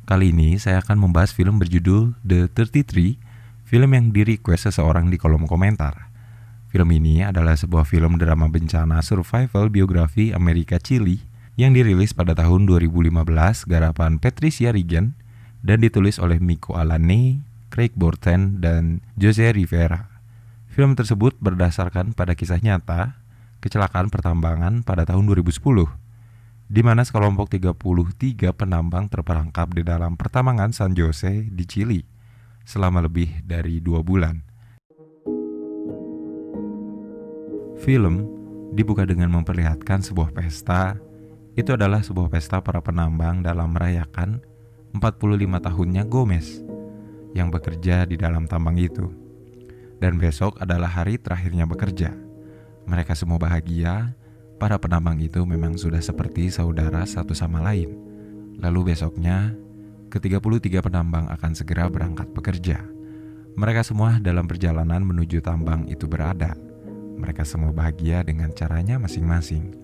Kali ini saya akan membahas film berjudul The 33, film yang di-request seseorang di kolom komentar. Film ini adalah sebuah film drama bencana survival biografi Amerika Chili yang dirilis pada tahun 2015 garapan Patricia Regan dan ditulis oleh Miko Alane, Craig Borten, dan Jose Rivera. Film tersebut berdasarkan pada kisah nyata kecelakaan pertambangan pada tahun 2010. Di mana sekelompok 33 penambang terperangkap di dalam pertambangan San Jose di Chili selama lebih dari 2 bulan. Film dibuka dengan memperlihatkan sebuah pesta. Itu adalah sebuah pesta para penambang dalam merayakan 45 tahunnya Gomez yang bekerja di dalam tambang itu. Dan besok adalah hari terakhirnya bekerja. Mereka semua bahagia. Para penambang itu memang sudah seperti saudara satu sama lain. Lalu besoknya, ke-33 penambang akan segera berangkat bekerja. Mereka semua dalam perjalanan menuju tambang itu berada. Mereka semua bahagia dengan caranya masing-masing.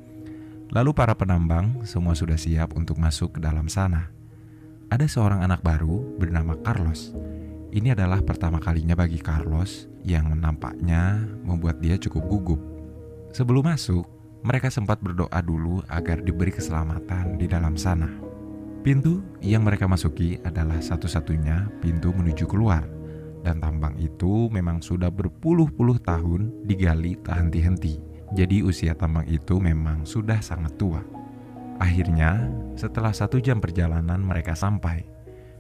Lalu para penambang semua sudah siap untuk masuk ke dalam sana. Ada seorang anak baru bernama Carlos. Ini adalah pertama kalinya bagi Carlos yang nampaknya membuat dia cukup gugup. Sebelum masuk, mereka sempat berdoa dulu agar diberi keselamatan di dalam sana. Pintu yang mereka masuki adalah satu-satunya pintu menuju keluar. Dan tambang itu memang sudah berpuluh-puluh tahun digali tak henti-henti. Jadi usia tambang itu memang sudah sangat tua. Akhirnya, setelah 1 jam perjalanan mereka sampai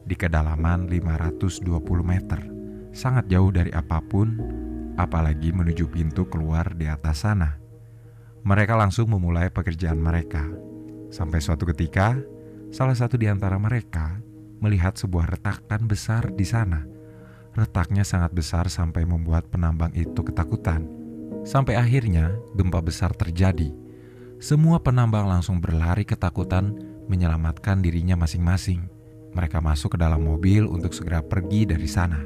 di kedalaman 520 meter. Sangat jauh dari apapun, apalagi menuju pintu keluar di atas sana. Mereka langsung memulai pekerjaan mereka. Sampai suatu ketika, salah satu di antara mereka melihat sebuah retakan besar di sana. Retaknya sangat besar sampai membuat penambang itu ketakutan. Sampai akhirnya gempa besar terjadi. Semua penambang langsung berlari ketakutan menyelamatkan dirinya masing-masing. Mereka masuk ke dalam mobil untuk segera pergi dari sana.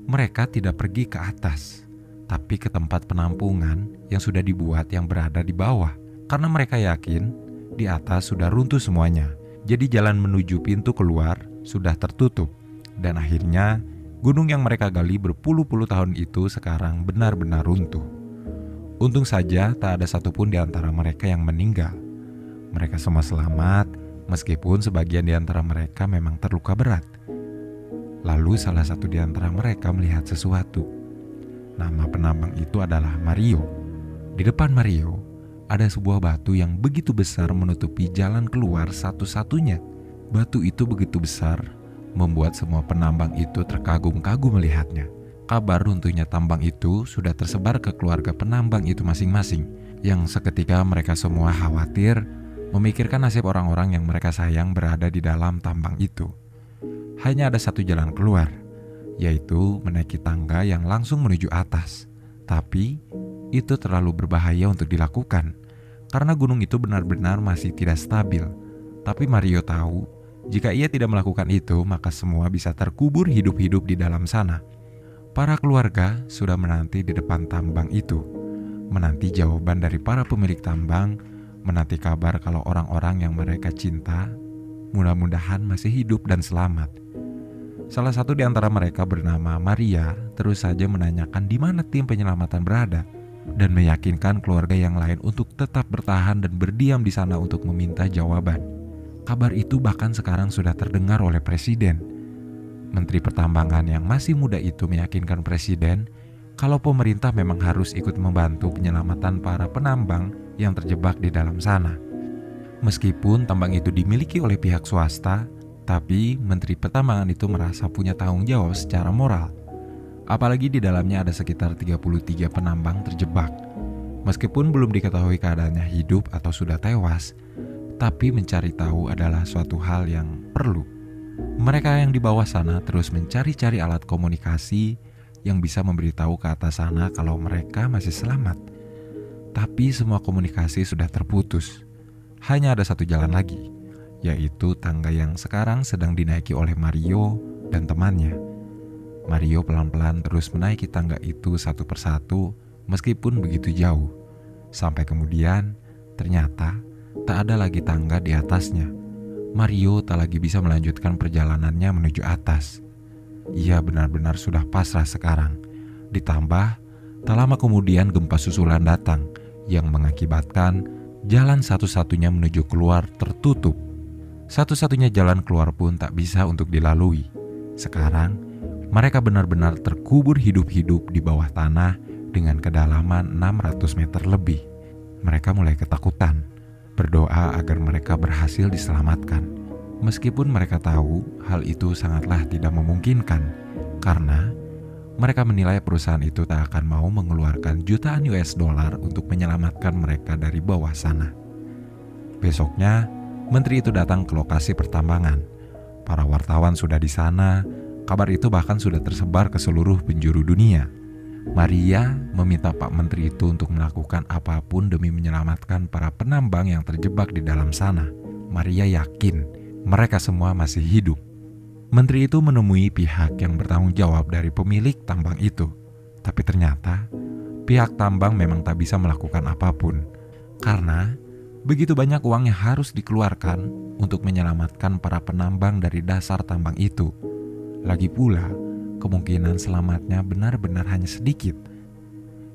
Mereka tidak pergi ke atas, tapi ke tempat penampungan yang sudah dibuat yang berada di bawah. Karena mereka yakin di atas sudah runtuh semuanya. Jadi jalan menuju pintu keluar sudah tertutup. Dan akhirnya gunung yang mereka gali berpuluh-puluh tahun itu sekarang benar-benar runtuh. Untung saja tak ada satupun di antara mereka yang meninggal. Mereka semua selamat, meskipun sebagian di antara mereka memang terluka berat. Lalu salah satu di antara mereka melihat sesuatu. Nama penambang itu adalah Mario. Di depan Mario, ada sebuah batu yang begitu besar menutupi jalan keluar satu-satunya. Batu itu begitu besar, membuat semua penambang itu terkagum-kagum melihatnya. Kabar runtuhnya tambang itu sudah tersebar ke keluarga penambang itu masing-masing, yang seketika mereka semua khawatir memikirkan nasib orang-orang yang mereka sayang berada di dalam tambang itu. Hanya ada satu jalan keluar, yaitu menaiki tangga yang langsung menuju atas. Tapi itu terlalu berbahaya untuk dilakukan, karena gunung itu benar-benar masih tidak stabil. Tapi Mario tahu, jika ia tidak melakukan itu, maka semua bisa terkubur hidup-hidup di dalam sana. Para keluarga sudah menanti di depan tambang itu, menanti jawaban dari para pemilik tambang, menanti kabar kalau orang-orang yang mereka cinta mudah-mudahan masih hidup dan selamat. Salah satu di antara mereka bernama Maria terus saja menanyakan di mana tim penyelamatan berada dan meyakinkan keluarga yang lain untuk tetap bertahan dan berdiam di sana untuk meminta jawaban. Kabar itu bahkan sekarang sudah terdengar oleh Presiden. Menteri Pertambangan yang masih muda itu meyakinkan Presiden kalau pemerintah memang harus ikut membantu penyelamatan para penambang yang terjebak di dalam sana. Meskipun tambang itu dimiliki oleh pihak swasta, tapi Menteri Pertambangan itu merasa punya tanggung jawab secara moral. Apalagi di dalamnya ada sekitar 33 penambang terjebak. Meskipun belum diketahui keadaannya hidup atau sudah tewas, tapi mencari tahu adalah suatu hal yang perlu. Mereka yang di bawah sana terus mencari-cari alat komunikasi yang bisa memberitahu ke atas sana kalau mereka masih selamat. Tapi semua komunikasi sudah terputus. Hanya ada satu jalan lagi, yaitu tangga yang sekarang sedang dinaiki oleh Mario dan temannya. Mario pelan-pelan terus menaiki tangga itu satu persatu meskipun begitu jauh. Sampai kemudian ternyata tak ada lagi tangga di atasnya. Mario tak lagi bisa melanjutkan perjalanannya menuju atas. Ia benar-benar sudah pasrah sekarang. Ditambah, tak lama kemudian gempa susulan datang yang mengakibatkan jalan satu-satunya menuju keluar tertutup. Satu-satunya jalan keluar pun tak bisa untuk dilalui. Sekarang, mereka benar-benar terkubur hidup-hidup di bawah tanah dengan kedalaman 600 meter lebih. Mereka mulai ketakutan, berdoa agar mereka berhasil diselamatkan. Meskipun mereka tahu hal itu sangatlah tidak memungkinkan, karena mereka menilai perusahaan itu tak akan mau mengeluarkan jutaan US dollar untuk menyelamatkan mereka dari bawah sana. Besoknya, menteri itu datang ke lokasi pertambangan. Para wartawan sudah di sana, kabar itu bahkan sudah tersebar ke seluruh penjuru dunia. Maria meminta Pak Menteri itu untuk melakukan apapun demi menyelamatkan para penambang yang terjebak di dalam sana. Maria yakin mereka semua masih hidup. Menteri itu menemui pihak yang bertanggung jawab dari pemilik tambang itu. Tapi ternyata pihak tambang memang tak bisa melakukan apapun, karena begitu banyak uang yang harus dikeluarkan untuk menyelamatkan para penambang dari dasar tambang itu. Lagi pula, kemungkinan selamatnya benar-benar hanya sedikit.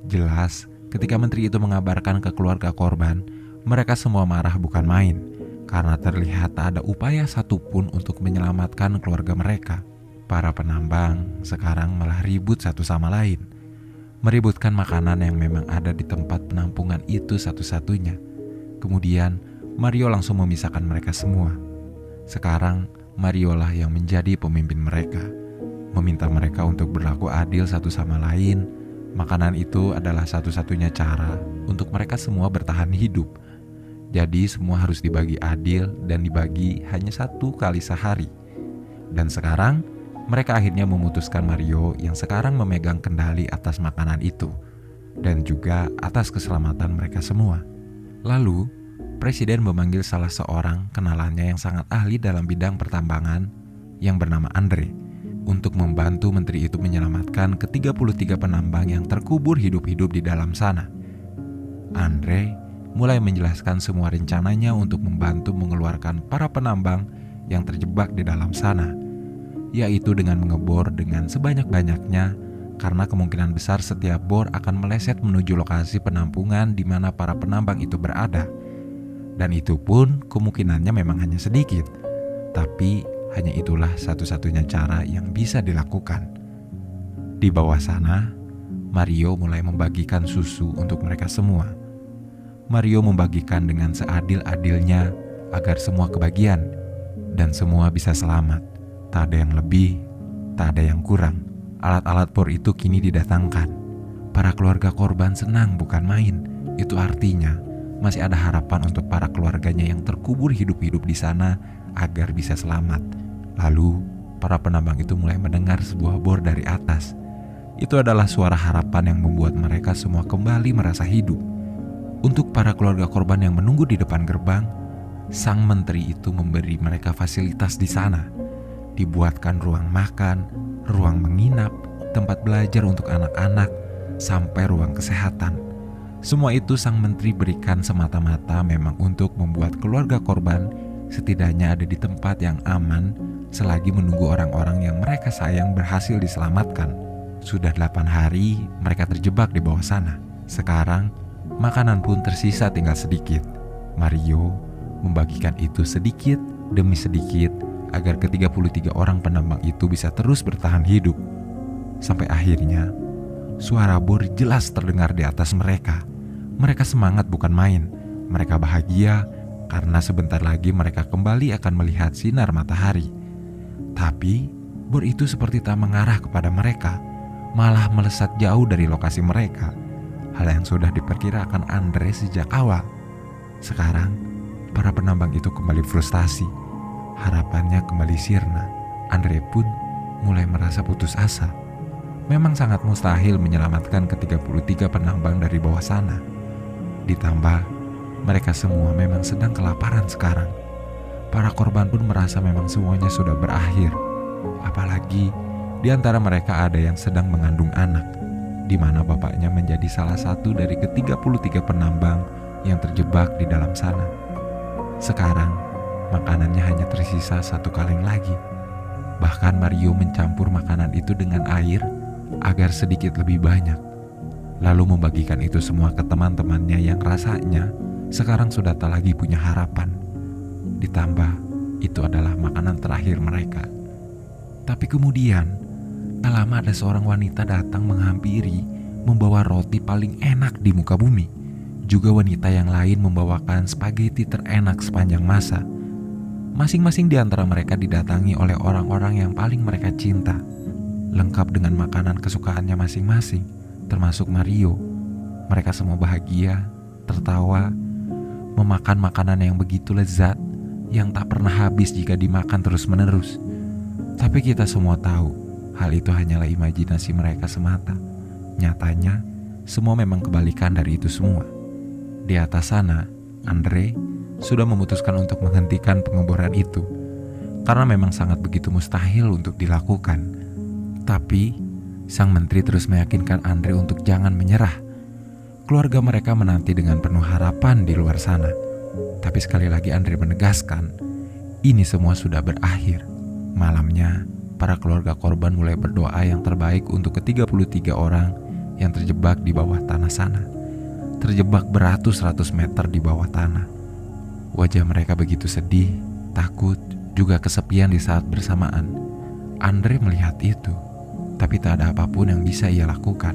Jelas, ketika menteri itu mengabarkan ke keluarga korban, mereka semua marah bukan main, karena terlihat tak ada upaya satupun untuk menyelamatkan keluarga mereka. Para penambang sekarang malah ribut satu sama lain, meributkan makanan yang memang ada di tempat penampungan itu satu-satunya. Kemudian Mario langsung memisahkan mereka semua. Sekarang Mario lah yang menjadi pemimpin mereka, meminta mereka untuk berlaku adil satu sama lain. Makanan itu adalah satu-satunya cara untuk mereka semua bertahan hidup. Jadi semua harus dibagi adil dan dibagi hanya 1 kali sehari. Dan sekarang mereka akhirnya memutuskan Mario yang sekarang memegang kendali atas makanan itu dan juga atas keselamatan mereka semua. Lalu presiden memanggil salah seorang kenalannya yang sangat ahli dalam bidang pertambangan yang bernama Andre untuk membantu menteri itu menyelamatkan ke-33 penambang yang terkubur hidup-hidup di dalam sana. Andre mulai menjelaskan semua rencananya untuk membantu mengeluarkan para penambang yang terjebak di dalam sana, yaitu dengan mengebor dengan sebanyak-banyaknya, karena kemungkinan besar setiap bor akan meleset menuju lokasi penampungan di mana para penambang itu berada. Dan itu pun kemungkinannya memang hanya sedikit, tapi hanya itulah satu-satunya cara yang bisa dilakukan. Di bawah sana, Mario mulai membagikan susu untuk mereka semua. Mario membagikan dengan seadil-adilnya agar semua kebagian dan semua bisa selamat. Tak ada yang lebih, tak ada yang kurang. Alat-alat bor itu kini didatangkan. Para keluarga korban senang bukan main. Itu artinya masih ada harapan untuk para keluarganya yang terkubur hidup-hidup di sana agar bisa selamat. Lalu para penambang itu mulai mendengar sebuah bor dari atas. Itu adalah suara harapan yang membuat mereka semua kembali merasa hidup. Untuk para keluarga korban yang menunggu di depan gerbang, sang menteri itu memberi mereka fasilitas di sana. Dibuatkan ruang makan, ruang menginap, tempat belajar untuk anak-anak, sampai ruang kesehatan. Semua itu sang menteri berikan semata-mata memang untuk membuat keluarga korban setidaknya ada di tempat yang aman selagi menunggu orang-orang yang mereka sayang berhasil diselamatkan. Sudah 8 hari mereka terjebak di bawah sana. Sekarang makanan pun tersisa tinggal sedikit. Mario membagikan itu sedikit demi sedikit agar ke-33 orang penambang itu bisa terus bertahan hidup. Sampai akhirnya suara bor jelas terdengar di atas mereka. Mereka semangat bukan main. Mereka bahagia karena sebentar lagi mereka kembali akan melihat sinar matahari. Tapi bor itu seperti tak mengarah kepada mereka, malah melesat jauh dari lokasi mereka. Hal yang sudah diperkirakan Andre sejak awal. Sekarang para penambang itu kembali frustasi. Harapannya kembali sirna. Andre pun mulai merasa putus asa. Memang sangat mustahil menyelamatkan ke-33 penambang dari bawah sana. Ditambah mereka semua memang sedang kelaparan sekarang. Para korban pun merasa memang semuanya sudah berakhir. Apalagi di antara mereka ada yang sedang mengandung anak, di mana bapaknya menjadi salah satu dari ke-33 penambang yang terjebak di dalam sana. Sekarang makanannya hanya tersisa 1 kaleng lagi. Bahkan Mario mencampur makanan itu dengan air agar sedikit lebih banyak, lalu membagikan itu semua ke teman-temannya yang rasanya sekarang sudah tak lagi punya harapan. Ditambah itu adalah makanan terakhir mereka. Tapi kemudian tak lama ada seorang wanita datang menghampiri, membawa roti paling enak di muka bumi. Juga wanita yang lain membawakan spaghetti terenak sepanjang masa. Masing-masing di antara mereka didatangi oleh orang-orang yang paling mereka cinta, lengkap dengan makanan kesukaannya masing-masing, termasuk Mario. Mereka semua bahagia, tertawa, memakan makanan yang begitu lezat, yang tak pernah habis jika dimakan terus-menerus. Tapi kita semua tahu, hal itu hanyalah imajinasi mereka semata. Nyatanya, semua memang kebalikan dari itu semua. Di atas sana, Andre sudah memutuskan untuk menghentikan pengeboran itu, karena memang sangat begitu mustahil untuk dilakukan. Tapi, sang menteri terus meyakinkan Andre untuk jangan menyerah. Keluarga mereka menanti dengan penuh harapan di luar sana. Tapi sekali lagi Andre menegaskan, ini semua sudah berakhir. Malamnya, para keluarga korban mulai berdoa yang terbaik untuk ke-33 orang yang terjebak di bawah tanah sana. Terjebak beratus-ratus meter di bawah tanah. Wajah mereka begitu sedih, takut, juga kesepian di saat bersamaan. Andre melihat itu, tapi tak ada apapun yang bisa ia lakukan.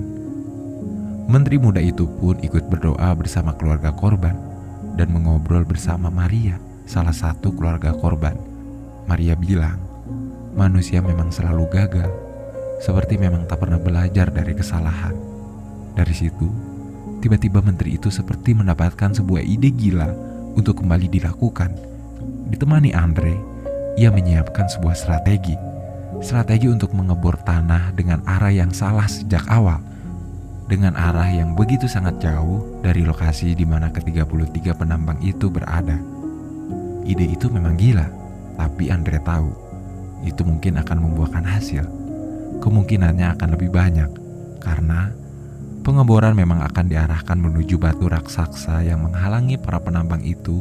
Menteri muda itu pun ikut berdoa bersama keluarga korban dan mengobrol bersama Maria, salah satu keluarga korban. Maria bilang, manusia memang selalu gagal, seperti memang tak pernah belajar dari kesalahan. Dari situ, tiba-tiba menteri itu seperti mendapatkan sebuah ide gila untuk kembali dilakukan. Ditemani Andre, ia menyiapkan sebuah strategi untuk mengebor tanah dengan arah yang salah sejak awal, dengan arah yang begitu sangat jauh dari lokasi di mana ke-33 penambang itu berada. Ide itu memang gila, tapi Andre tahu itu mungkin akan membuahkan hasil. Kemungkinannya akan lebih banyak, karena pengeboran memang akan diarahkan menuju batu raksasa yang menghalangi para penambang itu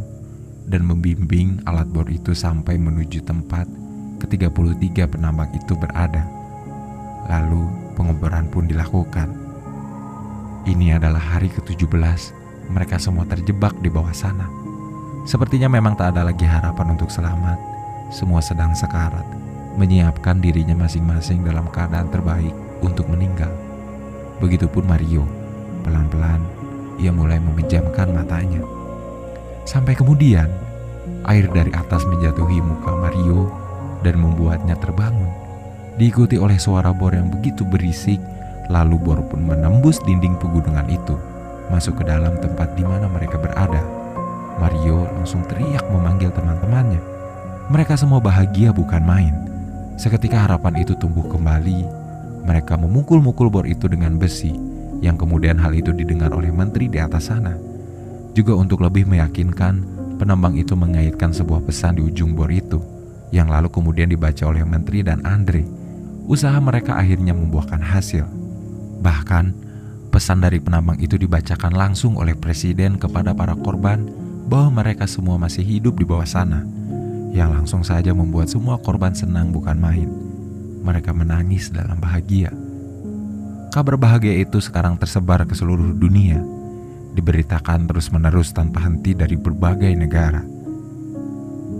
dan membimbing alat bor itu sampai menuju tempat ke-33 penambang itu berada. Lalu pengeboran pun dilakukan. Ini adalah hari ke-17, mereka semua terjebak di bawah sana. Sepertinya memang tak ada lagi harapan untuk selamat. Semua sedang sekarat, menyiapkan dirinya masing-masing dalam keadaan terbaik untuk meninggal. Begitupun Mario, pelan-pelan ia mulai memejamkan matanya. Sampai kemudian, air dari atas menjatuhi muka Mario dan membuatnya terbangun. Diikuti oleh suara bor yang begitu berisik, lalu bor pun menembus dinding pegunungan itu, masuk ke dalam tempat di mana mereka berada. Mario langsung teriak memanggil teman-temannya. Mereka semua bahagia bukan main. Seketika harapan itu tumbuh kembali. Mereka memukul-mukul bor itu dengan besi, yang kemudian hal itu didengar oleh menteri di atas sana. Juga untuk lebih meyakinkan, penambang itu mengaitkan sebuah pesan di ujung bor itu, yang lalu kemudian dibaca oleh menteri dan Andre. Usaha mereka akhirnya membuahkan hasil. Bahkan, pesan dari penambang itu dibacakan langsung oleh presiden kepada para korban bahwa mereka semua masih hidup di bawah sana, yang langsung saja membuat semua korban senang bukan main. Mereka menangis dalam bahagia. Kabar bahagia itu sekarang tersebar ke seluruh dunia, diberitakan terus-menerus tanpa henti dari berbagai negara.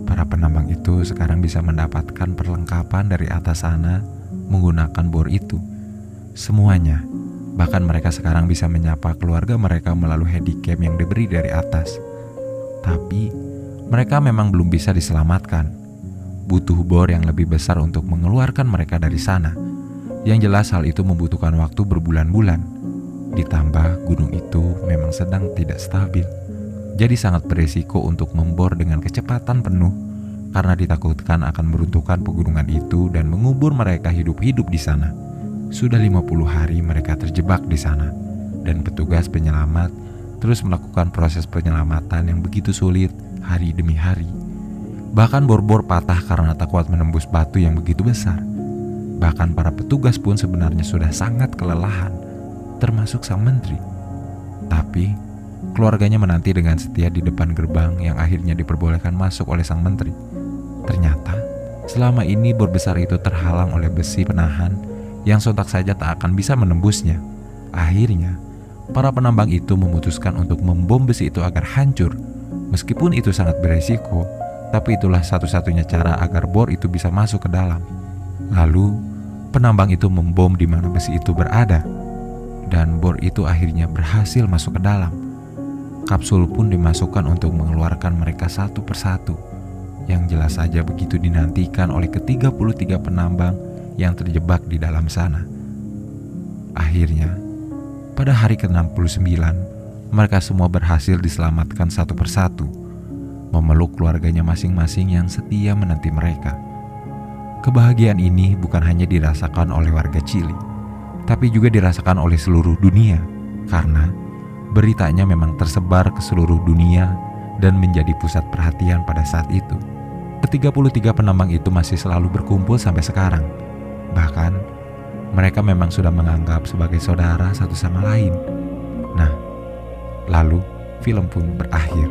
Para penambang itu sekarang bisa mendapatkan perlengkapan dari atas sana menggunakan bor itu. Semuanya, bahkan mereka sekarang bisa menyapa keluarga mereka melalui handycam yang diberi dari atas. Tapi, mereka memang belum bisa diselamatkan. Butuh bor yang lebih besar untuk mengeluarkan mereka dari sana. Yang jelas hal itu membutuhkan waktu berbulan-bulan. Ditambah gunung itu memang sedang tidak stabil. Jadi sangat beresiko untuk membor dengan kecepatan penuh, karena ditakutkan akan meruntuhkan pegunungan itu dan mengubur mereka hidup-hidup di sana. Sudah 50 hari mereka terjebak di sana, dan petugas penyelamat terus melakukan proses penyelamatan yang begitu sulit hari demi hari. Bahkan bor-bor patah karena tak kuat menembus batu yang begitu besar. Bahkan para petugas pun sebenarnya sudah sangat kelelahan, termasuk sang menteri. Tapi Keluarganya menanti dengan setia di depan gerbang yang akhirnya diperbolehkan masuk oleh sang menteri. Ternyata, selama ini bor besar itu terhalang oleh besi penahan yang sontak saja tak akan bisa menembusnya. Akhirnya, para penambang itu memutuskan untuk membom besi itu agar hancur. Meskipun itu sangat beresiko, tapi itulah satu-satunya cara agar bor itu bisa masuk ke dalam. Lalu, penambang itu membom di mana besi itu berada, dan bor itu akhirnya berhasil masuk ke dalam. Kapsul pun dimasukkan untuk mengeluarkan mereka satu persatu, yang jelas saja begitu dinantikan oleh ke-33 penambang yang terjebak di dalam sana. Akhirnya, pada hari ke-69, mereka semua berhasil diselamatkan satu persatu, memeluk keluarganya masing-masing yang setia menanti mereka. Kebahagiaan ini bukan hanya dirasakan oleh warga Chili, tapi juga dirasakan oleh seluruh dunia, karena beritanya memang tersebar ke seluruh dunia dan menjadi pusat perhatian pada saat itu. Ke-33 penambang itu masih selalu berkumpul sampai sekarang. Bahkan, mereka memang sudah menganggap sebagai saudara satu sama lain. Nah, lalu film pun berakhir.